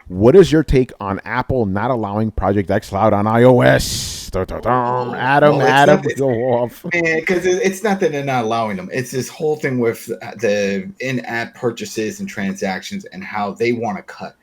What is your take on Apple not allowing Project xCloud on iOS? Dun, dun, dun. Well, it's not. Adam, go off. Because it's not that they're not allowing them. It's this whole thing with the in-app purchases and transactions and how they want to cut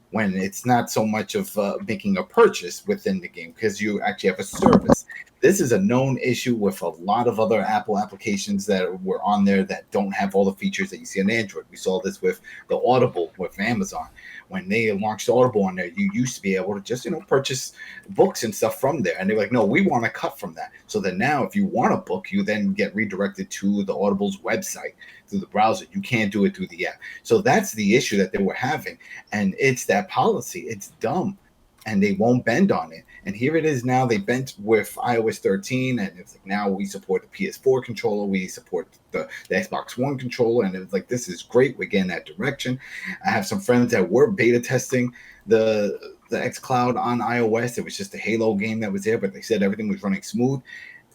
when it's not so much of making a purchase within the game because you actually have a service. This is a known issue with a lot of other Apple applications that were on there that don't have all the features that you see on Android. We saw this with the Audible with Amazon. When they launched Audible on there, you used to be able to just, purchase books and stuff from there. And they're like, no, we want to cut from that. So then now if you want a book, you then get redirected to the Audible's website through the browser. You can't do it through the app. So that's the issue that they were having. And it's that policy. It's dumb. And they won't bend on it. And here it is now. They bent with iOS 13, and it's like now we support the PS4 controller, we support the Xbox One controller, and it's like this is great. We're getting that direction. I have some friends that were beta testing the xCloud on iOS. It was just a Halo game that was there, but they said everything was running smooth.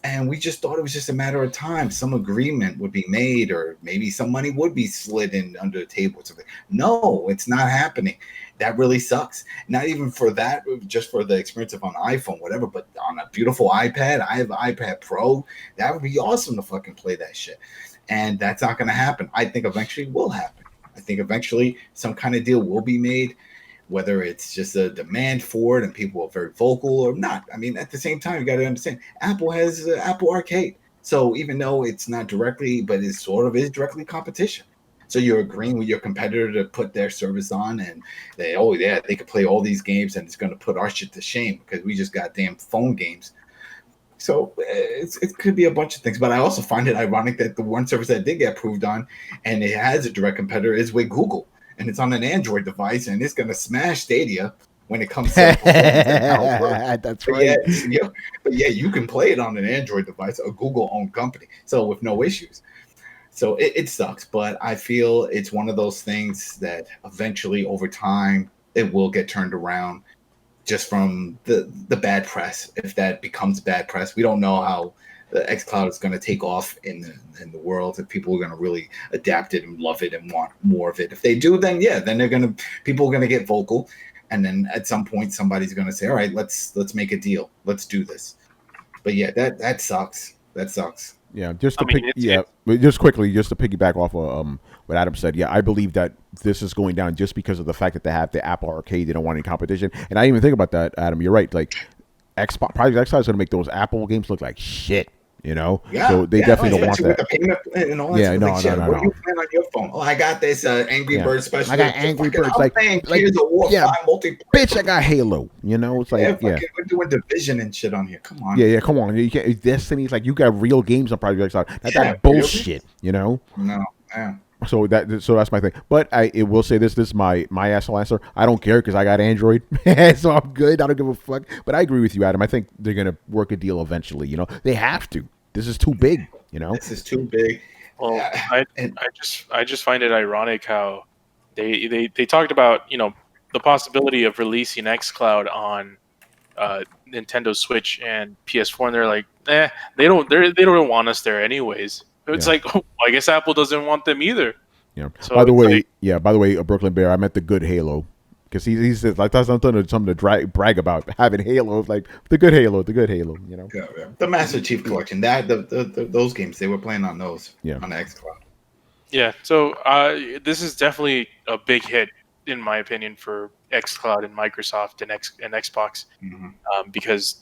And we just thought it was just a matter of time. Some agreement would be made, or maybe some money would be slid in under the table or something. No, it's not happening. That really sucks. Not even for that, just for the experience of on iPhone, whatever, but on a beautiful iPad. I have an iPad Pro. That would be awesome to fucking play that shit. And that's not going to happen. I think eventually will happen. I think eventually some kind of deal will be made, whether it's just a demand for it and people are very vocal or not. I mean, at the same time, you got to understand, Apple has Apple Arcade. So even though it's not directly, but it sort of is directly competition. So you're agreeing with your competitor to put their service on, and they could play all these games, and it's going to put our shit to shame because we just got damn phone games. So it could be a bunch of things, but I also find it ironic that the one service that did get approved on, and it has a direct competitor, is with Google, and it's on an Android device, and it's going to smash Stadia when it comes to That's right. But you can play it on an Android device, a Google-owned company, so with no issues. So it sucks, but I feel it's one of those things that eventually, over time, it will get turned around just from the bad press. If that becomes bad press, we don't know how the xCloud is going to take off in the world. If people are going to really adapt it and love it and want more of it. If they do, then people are going to get vocal, and then at some point somebody's going to say, all right, let's make a deal. Let's do this. But yeah, that sucks. That sucks. Yeah, just quickly, just to piggyback off of what Adam said. Yeah, I believe that this is going down just because of the fact that they have the Apple Arcade. They don't want any competition, and I didn't even think about that, Adam. You're right. Like, Project xCloud is going to make those Apple games look like shit. Yeah, so they definitely don't want that. With the payment and all that yeah, no. What do you plan on your phone? Oh, I got this Angry Birds special. I got Angry Birds. Bitch, I got Halo. It's like we're doing Division and shit on here. Come on. Yeah, come on. You can't. Destiny's like you got real games on Project xCloud. That's that bullshit. No. Yeah. So that's my thing. But I will say this. This is my asshole answer. I don't care because I got Android, so I'm good. I don't give a fuck. But I agree with you, Adam. I think they're gonna work a deal eventually. They have to. This is too big. This is too big. Well, I just find it ironic how they talked about the possibility of releasing xCloud on Nintendo Switch and PS4, and they're like, they don't want us there anyways. It's like, I guess Apple doesn't want them either. Yeah. So by the way, Brooklyn Bear, I meant the good Halo. Because he says like that's something to brag about having Halo, like the good Halo. Yeah. The Master Chief Collection, those games they were playing on those on the xCloud. Yeah, so this is definitely a big hit in my opinion for xCloud and Microsoft and Xbox, because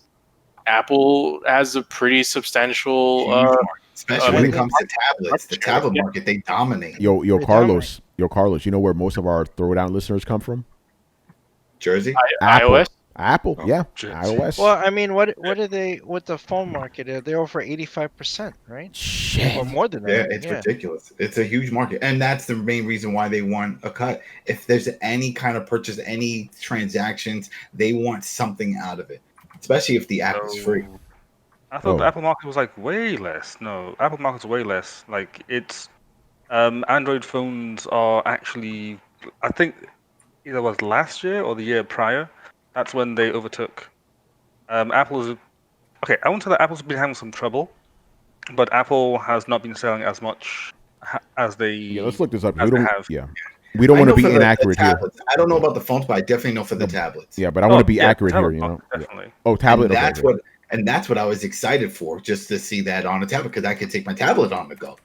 Apple has a pretty substantial, especially when it comes to tablets. The tablet market, they dominate. Yo, Carlos, you know where most of our Throwdown listeners come from? Jersey? iOS? Apple, yeah. iOS. Well, I mean, what are they with the phone market? They're over 85%, right? Shit. Or more than that. Yeah, it's ridiculous. It's a huge market. And that's the main reason why they want a cut. If there's any kind of purchase, any transactions, they want something out of it. Especially if the app is free. I thought the Apple market was like way less. No, Apple market's way less. Like it's Android phones are actually, I think either was last year or the year prior. That's when they overtook. Apple's okay. I won't say that Apple's been having some trouble, but Apple has not been selling as much as they. Yeah, let's look this up. As they have. Yeah. we don't I want to know be for the inaccurate here. tablets. I don't know about the phones, but I definitely know for the tablets. Yeah, but I want to be yeah, accurate here. tablet You know. box, definitely. Yeah. Oh, tablet. And Okay. that's what I was excited for, just to see that on a tablet, because I could take my tablet on the go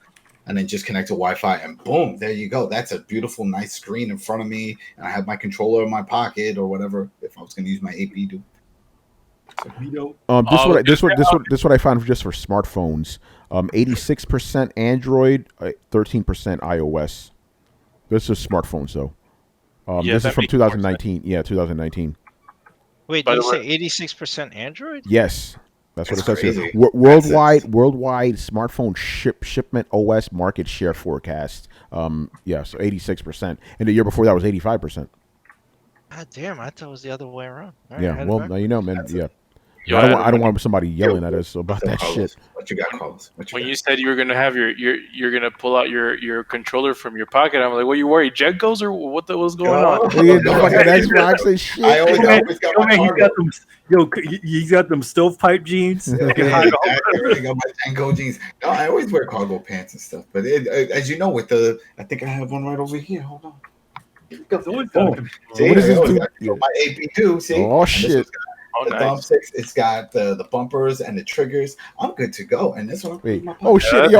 and then just connect to Wi-Fi, and boom, there you go. That's a beautiful, nice screen in front of me, and I have my controller in my pocket or whatever. If I was going to use my AP, do. This what I found just for smartphones. 86% Android, 13% iOS. This is smartphones though. Yeah, this is that from makes more sense. 2019. Yeah, 2019. Wait, By did the you way- say 86% Android? Yes, that's what it That's says here. crazy. Worldwide smartphone shipment OS market share forecast. Yeah, so 86%, and the year before that was 85%. God damn, I thought it was the other way around. All right, I Yeah, had it well, back. now you know, man. That's Yeah, Yo, I Adam, don't want somebody yelling at us about that Carlos, shit. What you got, Carlos? What you When got? you said you were gonna have you're gonna pull out your controller from your pocket, I'm like, what, you worried Jet goes or what the was going on? Oh, Yeah, the no, fucking hey, Xbox and shit. I always got my He's cargo. got them. Yo, he's got them stovepipe jeans. Yeah, exactly. I got my Tango jeans. No, I always wear cargo pants and stuff. But as you know, I think I have one right over here. Hold on. Always Boom. got See, What is this I always dude? got to show my AP too. See, Oh, And this shit. one's Oh, got the nice. thumbsticks. It's got the bumpers and the triggers. I'm good to go. And this one, I put in Wait. my Oh pocket. shit.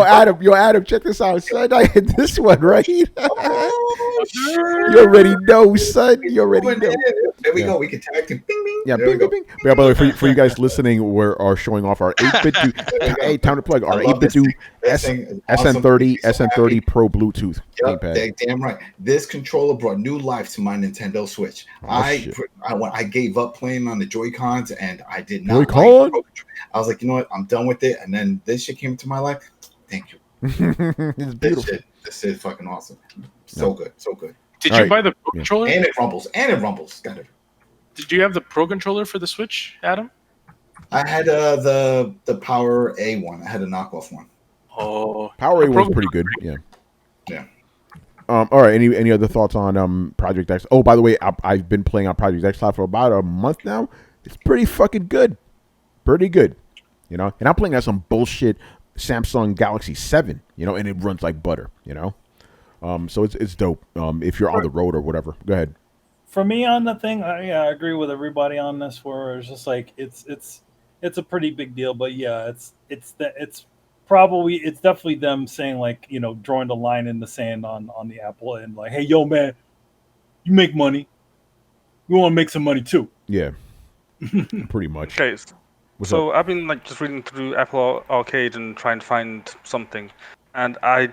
Yo, Adam, check this out, son. I hit this one right. Oh, shit. You already know, son. You already Moving know. in. There we Yeah. go. We can tag team. Bing, bing. Yeah, There we bing, go. bing, bing. Yeah, by the way, for you guys listening, we're showing off our 8-bit There we go. hey, time to plug I our love 8-bit this thing. This thing is awesome. SN30 Makes me so SN30 happy. Pro Bluetooth Yep, gamepad. damn right. This controller brought new life to my Nintendo Switch. Oh, shit. I gave up playing on the Joy-Cons, and I did not Joy-Con? like Pro Controller. I was like, you know what? I'm done with it. And then this shit came into my life. Thank you. It's beautiful. This is fucking awesome. So good. So good. Did All you right. buy the Pro Yeah. controller? And it rumbles. Got it. Did you have the Pro controller for the Switch, Adam? I had the Power A one. I had a knockoff one. Oh, Power A the was Pro- pretty good. Yeah. Yeah. All right. Any other thoughts on Project X? Oh, by the way, I've been playing on Project X Cloud for about a month now. It's pretty fucking good. Pretty good. You know, and I'm playing on some bullshit Samsung Galaxy 7. You know, and it runs like butter. You know, so it's dope. If you're on the road or whatever, go ahead. For me on the thing, I agree with everybody on this. Where it's just like it's a pretty big deal, but yeah, it's definitely them saying, like, you know, drawing the line in the sand on the Apple and like, hey, yo, man, you make money, we want to make some money too. Yeah. Pretty much. Okay, What's so I've been like just reading through Apple Arcade and trying to find something, and I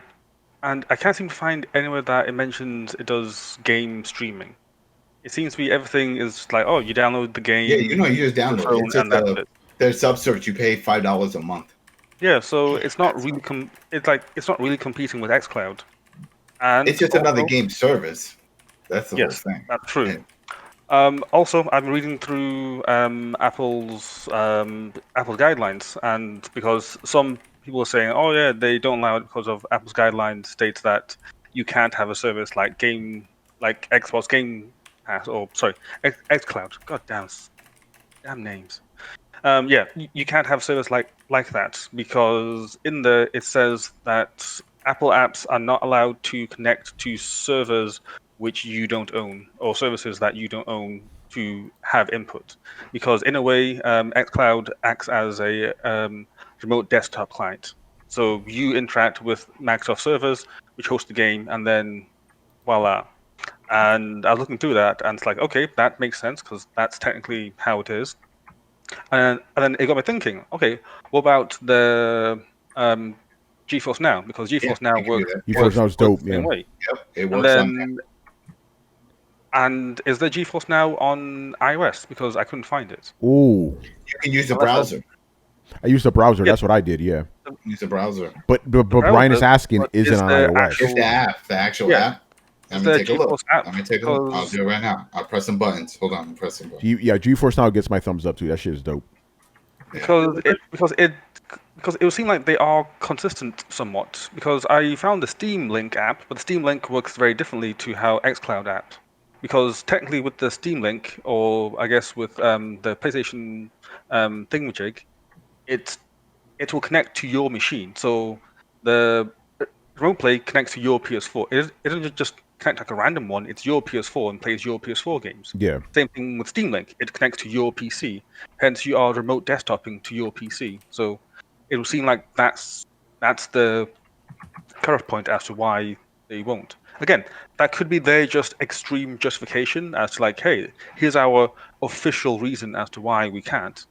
can't seem to find anywhere that it mentions it does game streaming. It seems to be everything is like, oh, you download the game. Yeah, you know, you just on your download phone it. It's just and that's it. there's subsearch. You pay $5 a month. Yeah, so it's not really it's not really competing with xCloud. And It's just another also- game service. That's the Yes, whole thing. that's true. Yeah. Also, I've been reading through Apple's guidelines, and because some people are saying, oh yeah, they don't allow it because of Apple's guidelines states that you can't have a service like Xbox Game Pass, or sorry, xCloud. God damn names. Yeah, you can't have service like that because in there it says that Apple apps are not allowed to connect to servers which you don't own or services that you don't own to have input, because in a way xCloud acts as a remote desktop client, so you interact with Microsoft servers which host the game, and then voila. And I was looking through that, and it's like, okay, that makes sense because that's technically how it is. And then it got me thinking, okay, what about the GeForce Now? Because GeForce Now you can do works. that. GeForce Now is dope, the same yeah. way. Yep, it And works on that. then, and is there GeForce Now on iOS? Because I couldn't find it. Ooh. You can use the Unless browser. I used the browser. Yeah. That's what I did, yeah. Use the browser. But Brian is asking, but is is it on the iOS? actual- It's the app, the actual Yeah. app. Let Is me the take a look. GeForce app? Let me take a look. I'll Because- do it right now. I'll press some buttons. Hold on, I'm pressing buttons. Yeah, GeForce Now gets my thumbs up too. That shit is dope. Because it would seem like they are consistent somewhat. Because I found the Steam Link app, but the Steam Link works very differently to how xCloud app. Because technically, with the Steam Link, or I guess with the PlayStation thingamajig, it will connect to your machine. So the remote play connects to your PS4. It doesn't just connect like a random one, it's your PS4 and plays your PS4 games. Yeah. Same thing with Steam Link. It connects to your PC. Hence, you are remote desktoping to your PC. So it will seem like that's the cutoff point as to why they won't. Again, that could be their just extreme justification as to like, hey, here's our official reason as to why we can't.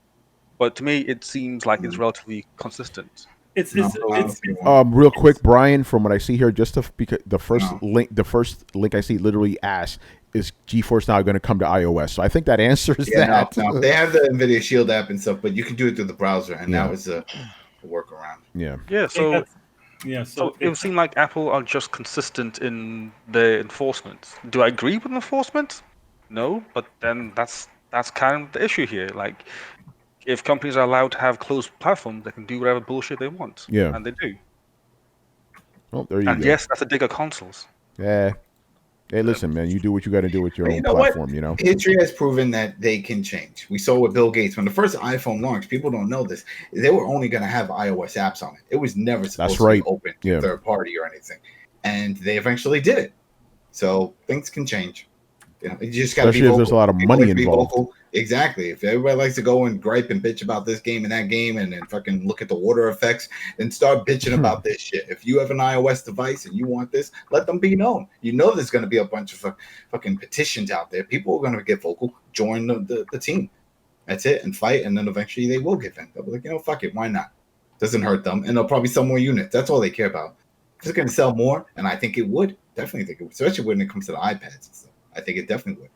But to me, it seems like it's relatively consistent. It's real quick, Brian. From what I see here, just because the first No. link I see literally asks, "Is GeForce Now going to come to iOS?" So I think that answers that. No. They have the NVIDIA Shield app and stuff, but you can do it through the browser, and that was a workaround. Yeah. Yeah. So so it would seem like Apple are just consistent in their enforcement. Do I agree with enforcement? No, but then that's kind of the issue here. Like, if companies are allowed to have closed platforms, they can do whatever bullshit they want. Yeah. And they do. Well, there you And go. yes, that's a dig at consoles. Yeah. Hey, listen, man. You do what you got to do with your own know platform. What? You know. History has proven that they can change. We saw with Bill Gates when the first iPhone launched. People don't know this. They were only going to have iOS apps on it. It was never supposed to be open to third party or anything. And they eventually did it. So things can change. You know, you just got to be vocal. Especially if there's a lot of money involved. Exactly. If everybody likes to go and gripe and bitch about this game and that game and then fucking look at the water effects, then start bitching about this shit. If you have an iOS device and you want this, let them be known. You know there's going to be a bunch of fucking petitions out there. People are going to get vocal, join the team. That's it, and fight, and then eventually they will give in. They'll be like, fuck it, why not? Doesn't hurt them, and they'll probably sell more units. That's all they care about. If it's going to sell more, and I think it would, definitely think it would, especially when it comes to the iPads and stuff. I think it definitely would.